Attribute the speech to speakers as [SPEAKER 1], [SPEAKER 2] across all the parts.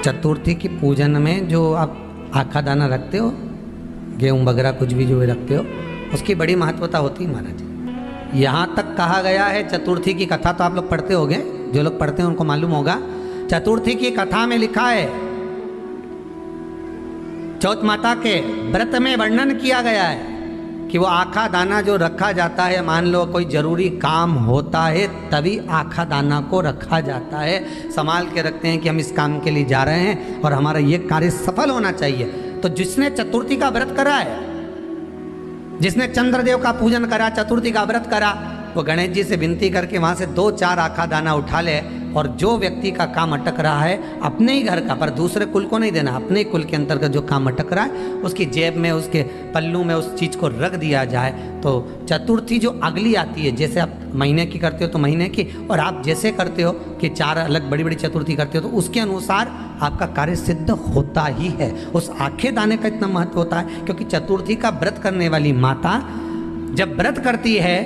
[SPEAKER 1] चतुर्थी की पूजन में जो आप आखा दाना रखते हो, गेहूँ वगैरह कुछ भी जो भी रखते हो, उसकी बड़ी महत्वता होती है महाराज। यहाँ तक कहा गया है, चतुर्थी की कथा तो आप लोग पढ़ते होंगे, जो लोग पढ़ते हैं उनको मालूम होगा। चतुर्थी की कथा में लिखा है, चौथ माता के व्रत में वर्णन किया गया है कि वो आखा दाना जो रखा जाता है, मान लो कोई जरूरी काम होता है तभी आखा दाना को रखा जाता है, संभाल के रखते हैं कि हम इस काम के लिए जा रहे हैं और हमारा ये कार्य सफल होना चाहिए। तो जिसने चतुर्थी का व्रत करा है, जिसने चंद्रदेव का पूजन करा, चतुर्थी का व्रत करा, वो गणेश जी से विनती करके वहाँ से 2-4 आखा दाना उठा ले, और जो व्यक्ति का काम अटक रहा है अपने ही घर का, पर दूसरे कुल को नहीं देना, अपने ही कुल के अंतर्गत जो काम अटक रहा है उसकी जेब में, उसके पल्लू में उस चीज़ को रख दिया जाए। तो चतुर्थी जो अगली आती है, जैसे आप महीने की करते हो तो महीने की, और आप जैसे करते हो कि 4 अलग बड़ी बड़ी चतुर्थी करते हो तो उसके अनुसार आपका कार्य सिद्ध होता ही है। उस आखे दाने का इतना महत्व होता है क्योंकि चतुर्थी का व्रत करने वाली माता जब व्रत करती है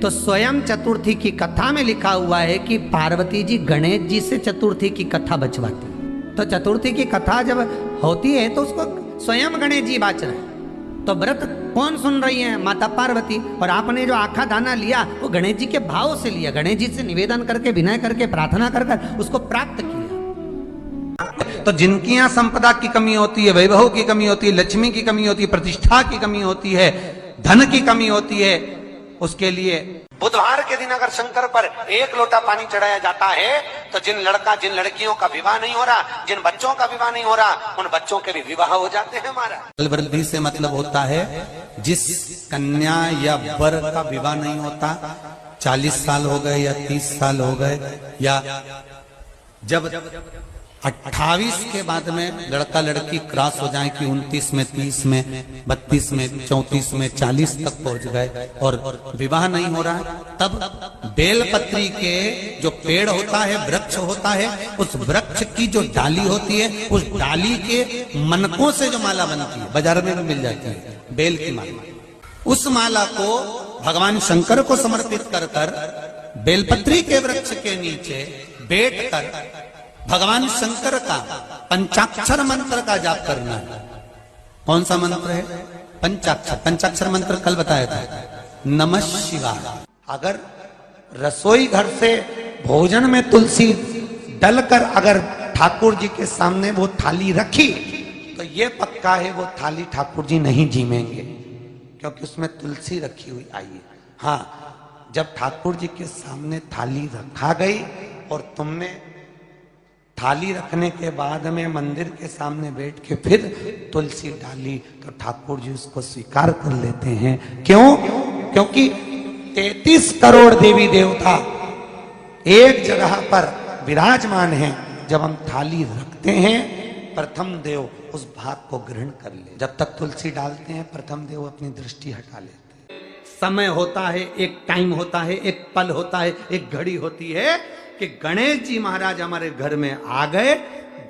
[SPEAKER 1] तो स्वयं चतुर्थी की कथा में लिखा हुआ है कि पार्वती जी गणेश जी से चतुर्थी की कथा बचवाती। तो चतुर्थी की कथा जब होती है तो उसको स्वयं गणेश जी बाच रहे हैं। तो व्रत कौन सुन रही है? माता पार्वती। और आपने जो आखा दाना लिया वो गणेश जी के भाव से लिया, गणेश जी से निवेदन करके, विनय करके, प्रार्थना कर कर उसको प्राप्त किया। तो जिनकी यहाँ संपदा की कमी होती है, वैभव की कमी होती है, लक्ष्मी की कमी होती है, प्रतिष्ठा की कमी होती है, धन की कमी होती है, उसके लिए बुधवार के दिन अगर शंकर पर 1 लोटा पानी चढ़ाया जाता है तो जिन लड़कियों का विवाह नहीं हो रहा, जिन बच्चों का विवाह नहीं हो रहा, उन बच्चों के भी विवाह हो जाते हैं। हमारा वृद्धि से मतलब होता है जिस कन्या या वर का विवाह नहीं होता, 40 साल हो गए या 30 साल हो गए, या जब 28 के बाद में लड़का लड़की क्रॉस हो जाए कि 29 में, 30 में, 32 में, 34 में, 40 तक पहुंच गए और विवाह नहीं हो रहा है, तब बेलपत्री के जो पेड़ होता है, वृक्ष होता है, उस वृक्ष की जो डाली होती है, उस डाली के मनकों से जो माला बनती है, बाजार में भी मिल जाती है बेल की माला, उस माला को भगवान शंकर को समर्पित कर कर बेलपत्री के वृक्ष के नीचे बैठ कर भगवान शंकर का पंचाक्षर मंत्र का जाप करना है। कौन सा मंत्र है? पंचाक्षर। पंचाक्षर मंत्र कल बताया था, नमः शिवाय। अगर रसोई घर से भोजन में तुलसी डलकर अगर ठाकुर जी के सामने वो थाली रखी तो ये पक्का है वो थाली ठाकुर जी नहीं जीमेंगे, क्योंकि उसमें तुलसी रखी हुई आई है। हाँ, जब ठाकुर जी के सामने थाली रखा गई और तुमने थाली रखने के बाद में मंदिर के सामने बैठ के फिर तुलसी डाली तो ठाकुर जी उसको स्वीकार कर लेते हैं। क्यों? क्योंकि 33 करोड़ देवी देवता एक जगह पर विराजमान हैं। जब हम थाली रखते हैं, प्रथम देव उस भाग को ग्रहण कर ले। जब तक तुलसी डालते हैं, प्रथम देव अपनी दृष्टि हटा लेते हैं। समय होता है, एक टाइम होता है, एक पल होता है, एक घड़ी होती है कि गणेश जी महाराज हमारे घर में आ गए।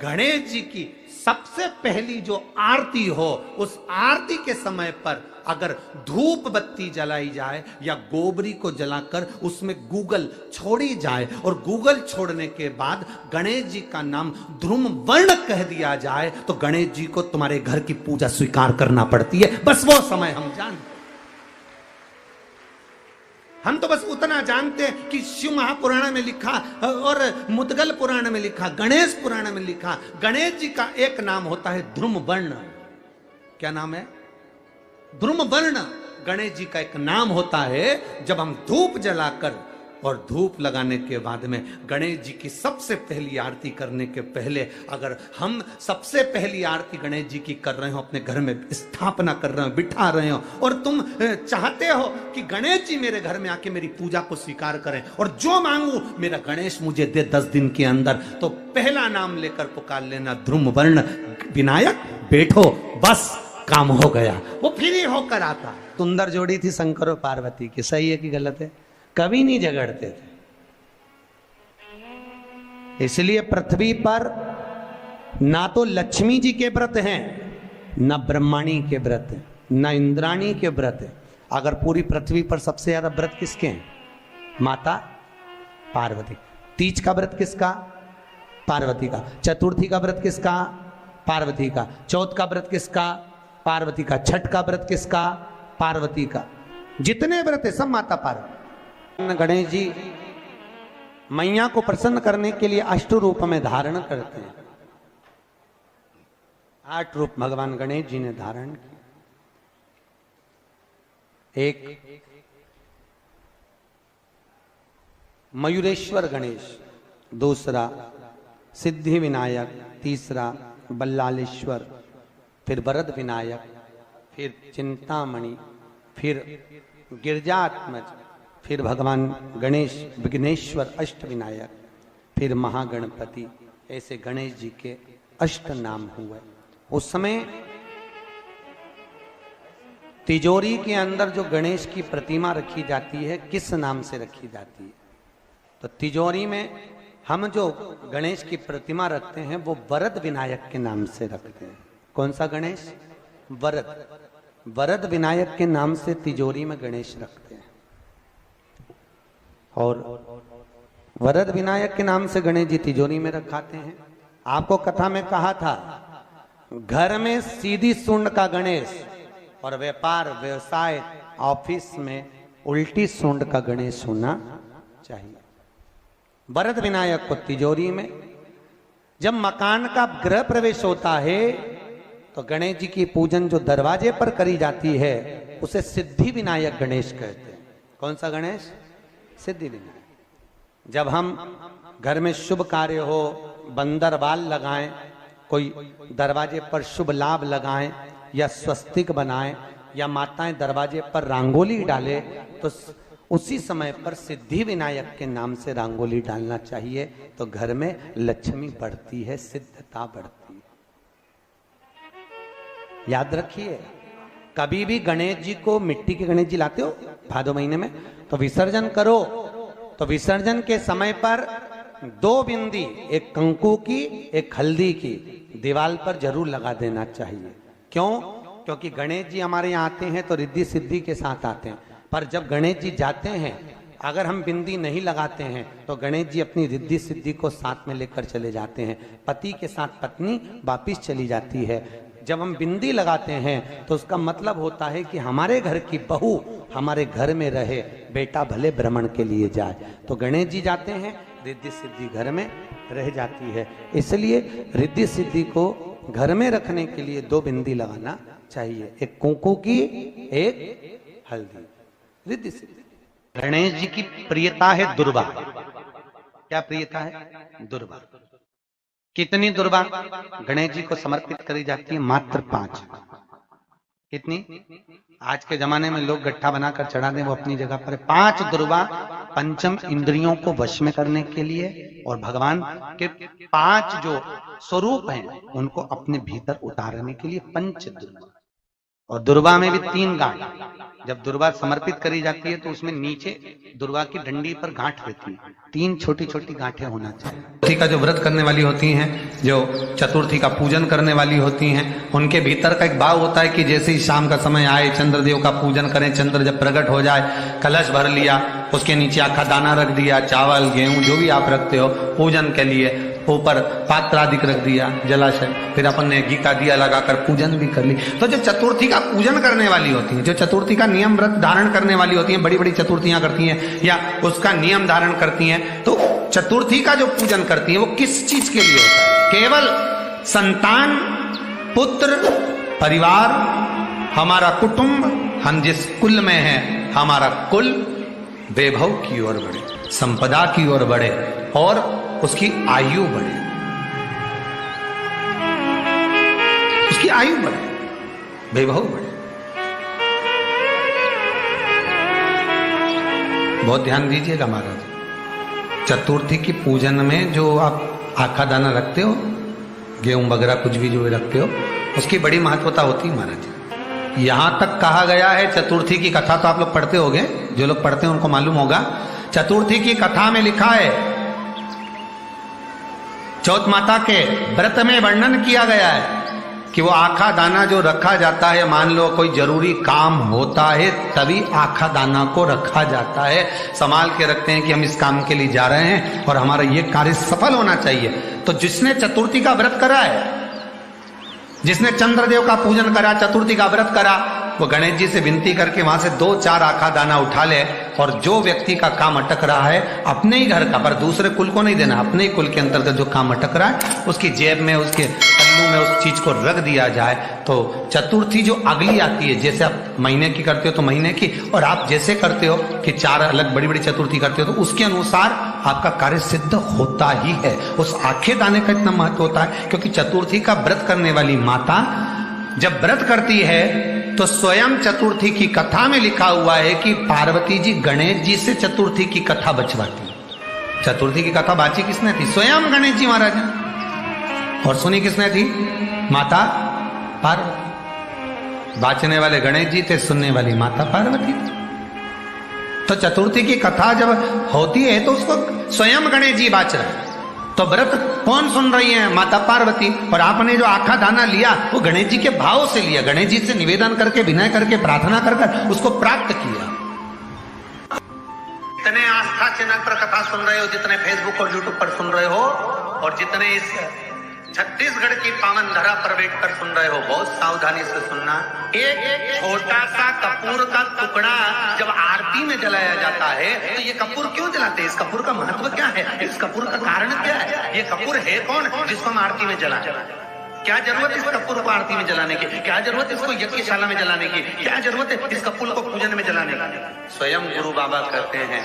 [SPEAKER 1] गणेश जी की सबसे पहली जो आरती हो, उस आरती के समय पर अगर धूप बत्ती जलाई जाए या गोबरी को जलाकर उसमें गूगल छोड़ी जाए और गूगल छोड़ने के बाद गणेश जी का नाम ध्रुम वर्ण कह दिया जाए तो गणेश जी को तुम्हारे घर की पूजा स्वीकार करना पड़ती है। बस वो समय हम जानते। हम तो बस उतना जानते हैं कि शिव महापुराण में लिखा और मुद्गल पुराण में लिखा, गणेश पुराण में लिखा, गणेश जी का एक नाम होता है ध्रुम वर्ण। क्या नाम है? ध्रुम वर्ण गणेश जी का एक नाम होता है। जब हम धूप जलाकर और धूप लगाने के बाद में गणेश जी की सबसे पहली आरती करने के पहले अगर हम सबसे पहली आरती गणेश जी की कर रहे हो, अपने घर में स्थापना कर रहे हो, बिठा रहे हो, और तुम चाहते हो कि गणेश जी मेरे घर में आके मेरी पूजा को स्वीकार करें और जो मांगू मेरा गणेश मुझे दे 10 दिन के अंदर, तो पहला नाम लेकर पुकार लेना, ध्रुम वर्ण विनायक बैठो, बस काम हो गया। वो फिर ही होकर आता। सुंदर जोड़ी थी शंकर और पार्वती की, सही है कि गलत है? कभी नहीं झगड़ते थे। इसलिए पृथ्वी पर ना तो लक्ष्मी जी के व्रत हैं, ना ब्रह्माणी के व्रत हैं, ना इंद्राणी के व्रत हैं। अगर पूरी पृथ्वी पर सबसे ज्यादा व्रत किसके हैं? माता पार्वती। तीज का व्रत किसका? पार्वती का। चतुर्थी का व्रत किसका? पार्वती का। चौथ का व्रत किसका? पार्वती का। छठ का व्रत किसका? पार्वती का। जितने व्रत है सब माता पार्वती। गणेश जी मैया को प्रसन्न करने के लिए अष्ट रूप में धारण करते हैं। 8 रूप भगवान गणेश जी ने धारण किए। एक मयूरेश्वर गणेश, दूसरा सिद्धि विनायक, तीसरा बल्लालेश्वर, फिर वरद विनायक, फिर चिंतामणि, फिर गिरजात्मज, फिर भगवान गणेश विघ्नेश्वर अष्ट विनायक, फिर महागणपति। ऐसे गणेश जी के अष्ट नाम हुए। उस समय तिजोरी के अंदर जो गणेश की प्रतिमा रखी जाती है किस नाम से रखी जाती है? तो तिजोरी में हम जो गणेश की प्रतिमा रखते हैं वो वरद विनायक के नाम से रखते हैं। कौन सा गणेश? वरद। वरद विनायक के नाम से तिजोरी में गणेश रखते हैं। और वरद विनायक के नाम से गणेश जी तिजोरी में रखाते हैं। आपको कथा में कहा था घर में सीधी सूंड का गणेश और व्यापार व्यवसाय ऑफिस में उल्टी सूंड का गणेश होना चाहिए। वरद विनायक को तिजोरी में। जब मकान का गृह प्रवेश होता है तो गणेश जी की पूजन जो दरवाजे पर करी जाती है उसे सिद्धि विनायक गणेश कहते हैं। कौन सा गणेश? सिद्धि विनायक। जब हम घर में शुभ कार्य हो, बंदर बाल लगाएं, कोई दरवाजे पर शुभ लाभ लगाएं या स्वस्तिक बनाएं या माताएं दरवाजे पर रंगोली डाले तो उसी समय पर सिद्धि विनायक के नाम से रंगोली डालना चाहिए। तो घर में लक्ष्मी बढ़ती है, सिद्धता बढ़ती है। याद रखिए, कभी भी गणेश जी को, मिट्टी के गणेश जी लाते हो भादो महीने में, तो विसर्जन करो तो विसर्जन के समय पर 2 बिंदी, एक कंकु की एक हल्दी की, दीवार पर जरूर लगा देना चाहिए। क्यों? क्योंकि गणेश जी हमारे यहाँ आते हैं तो रिद्धि सिद्धि के साथ आते हैं, पर जब गणेश जी जाते हैं अगर हम बिंदी नहीं लगाते हैं तो गणेश जी अपनी रिद्धि सिद्धि को साथ में लेकर चले जाते हैं। पति के साथ पत्नी वापिस चली जाती है। जब हम बिंदी लगाते हैं तो उसका मतलब होता है कि हमारे घर की बहू हमारे घर में रहे, बेटा भले भ्रमण के लिए जाए। तो गणेश जी जाते हैं, रिद्धि सिद्धि घर में रह जाती है। इसलिए रिद्धि सिद्धि को घर में रखने के लिए 2 बिंदी लगाना चाहिए, एक कुंकू की, एक हल्दी। रिद्धि सिद्धि। गणेश जी की प्रियता है दुर्वा। क्या प्रियता है? दुर्वा। कितनी दुर्वा गणेश जी को समर्पित करी जाती है? मात्र 5। कितनी? आज के जमाने में लोग गट्ठा बनाकर चढ़ा दें, वो अपनी जगह पर। 5 दुर्वा पंचम इंद्रियों को वश में करने के लिए और भगवान के 5 जो स्वरूप हैं उनको अपने भीतर उतारने के लिए 5 दुर्वा। और दुर्वा में भी 3 गांठ। जब दुर्वा समर्पित करी जाती है तो उसमें नीचे दुर्वा की डंडी पर गांठ रहती है, 3 छोटी छोटी गांठें होना चाहिए। चतुर्थी का जो व्रत करने वाली होती हैं, जो चतुर्थी का पूजन करने वाली होती हैं, उनके भीतर का एक भाव होता है कि जैसे ही शाम का समय आए चंद्रदेव का पूजन करें। चंद्र जब प्रकट हो जाए, कलश भर लिया, उसके नीचे आखा दाना रख दिया, चावल गेहूं जो भी आप रखते हो पूजन के लिए, ऊपर पात्र आदि रख दिया, जलाशय, फिर अपन ने घी का दिया लगाकर पूजन भी कर ली। तो जो चतुर्थी का पूजन करने वाली होती है, जो चतुर्थी का नियम व्रत धारण करने वाली होती हैं, बड़ी बड़ी चतुर्थियां करती हैं या उसका नियम धारण करती हैं, तो चतुर्थी का जो पूजन करती है वो किस चीज के लिए होता है? केवल संतान, पुत्र, परिवार, हमारा कुटुंब, हम जिस कुल में हैं, हमारा कुल वैभव की ओर बढ़े, संपदा की ओर बढ़े और उसकी आयु बढ़े, उसकी आयु बढ़े, वैभव बढ़े। बहुत ध्यान दीजिएगा महाराज। चतुर्थी की पूजन में जो आप आखा दाना रखते हो, गेहूं वगैरह कुछ भी जो रखते हो, उसकी बड़ी महत्वता होती है महाराज। यहां तक कहा गया है, चतुर्थी की कथा तो आप लोग पढ़ते होंगे, जो लोग पढ़ते हैं उनको मालूम होगा। चतुर्थी की कथा में लिखा है, चौथ माता के व्रत में वर्णन किया गया है कि वो आखा दाना जो रखा जाता है, मान लो कोई जरूरी काम होता है तभी आखा दाना को रखा जाता है, संभाल के रखते हैं कि हम इस काम के लिए जा रहे हैं और हमारा ये कार्य सफल होना चाहिए। तो जिसने चतुर्थी का व्रत करा है, जिसने चंद्रदेव का पूजन करा, चतुर्थी का व्रत करा, वो गणेश जी से विनती करके वहां से 2-4 आखा दाना उठा ले और जो व्यक्ति का काम अटक रहा है अपने ही घर का, पर दूसरे कुल को नहीं देना, अपने ही कुल के अंतर्गत जो काम अटक रहा है उसकी जेब में, उसके पल्लू में उस चीज को रख दिया जाए। तो चतुर्थी जो अगली आती है, जैसे आप महीने की करते हो तो महीने की, और आप जैसे करते हो कि 4 अलग बड़ी बड़ी चतुर्थी करते हो तो उसके अनुसार आपका कार्य सिद्ध होता ही है। उस आखे दाने का इतना महत्व होता है क्योंकि चतुर्थी का व्रत करने वाली माता जब व्रत करती है तो स्वयं चतुर्थी की कथा में लिखा हुआ है कि पार्वती जी गणेश जी से चतुर्थी की कथा बचवाती। चतुर्थी की कथा बाची किसने थी? स्वयं गणेश जी महाराज ने। और सुनी किसने थी? माता पार्वती। बाचने वाले गणेश जी थे, सुनने वाली माता पार्वती थी। तो चतुर्थी की कथा जब होती है तो उसको स्वयं गणेश जी बाच रहे हैं। तो व्रत कौन सुन रही है? माता पार्वती। और आपने जो आखा दाना लिया वो गणेश जी के भाव से लिया, गणेश जी से निवेदन करके, विनय करके, प्रार्थना कर उसको प्राप्त किया। जितने आस्था चैनल पर कथा सुन रहे हो, जितने फेसबुक और यूट्यूब पर सुन रहे हो, और जितने इस छत्तीसगढ़ की पावन धरा पर बैठकर सुन रहे हो, बहुत सावधानी से सुनना। एक छोटा सा कपूर का टुकड़ा जब आरती में जलाया जाता है तो ये कपूर क्यों जलाते हैं? इस कपूर का महत्व क्या है? इस कपूर का कारण क्या है? ये कपूर है कौन जिसको हम आरती में जलाते हैं? क्या जरूरत इस कपूर को आरती में जलाने की? क्या जरूरत इसको यज्ञशाला में जलाने की? क्या जरूरत है इस कपूर को पूजन में जलाने की? स्वयं गुरु बाबा कहते हैं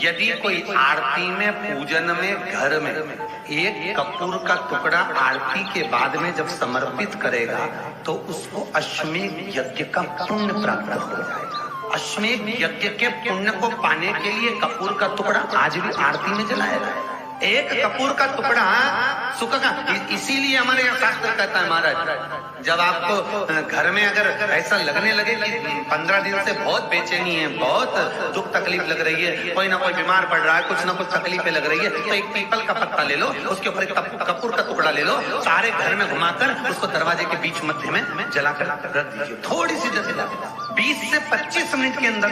[SPEAKER 1] यदि कोई आरती में, पूजन में, घर में एक कपूर का टुकड़ा आरती के बाद में जब समर्पित करेगा तो उसको अश्वमेध यज्ञ का पुण्य प्राप्त हो जाएगा। अश्वमेध यज्ञ के पुण्य को पाने के लिए कपूर का टुकड़ा आज भी आरती में जलाया जाएगा। एक कपूर का टुकड़ा सुख का, इसीलिए हमारे यहाँ शास्त्र कहता है महाराज, जब आपको घर में अगर ऐसा लगने लगे कि 15 दिन से बहुत बेचैनी है, बहुत दुख तकलीफ लग रही है, कोई ना कोई बीमार पड़ रहा है, कुछ ना कुछ तकलीफें लग रही है, तो एक पीपल का पत्ता ले लो, उसके ऊपर एक कपूर का टुकड़ा ले लो, सारे घर में घुमाकर उसको दरवाजे के बीच मध्य में जलाकर रख दीजिए। थोड़ी सी जला 20 से 25 मिनट के अंदर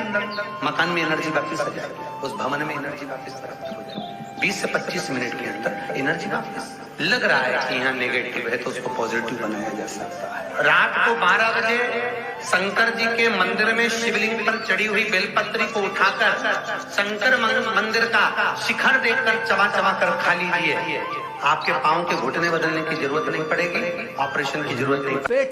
[SPEAKER 1] मकान में एनर्जी वापिस आ जाएगी, उस भवन में एनर्जी वापिस प्राप्त हो जाएगी। 20 से 25 मिनट के अंदर एनर्जी वापस। लग रहा है कि यहाँ नेगेटिव है तो उसको पॉजिटिव बनाया जा सकता है। रात को 12 बजे शंकर जी के मंदिर में शिवलिंग पर चढ़ी हुई बेलपत्री को उठाकर शंकर मंदिर का शिखर देखकर चबा चबा कर खा लीजिए। आपके पांव के घुटने बदलने की जरूरत नहीं पड़ेगी, ऑपरेशन की जरूरत नहीं।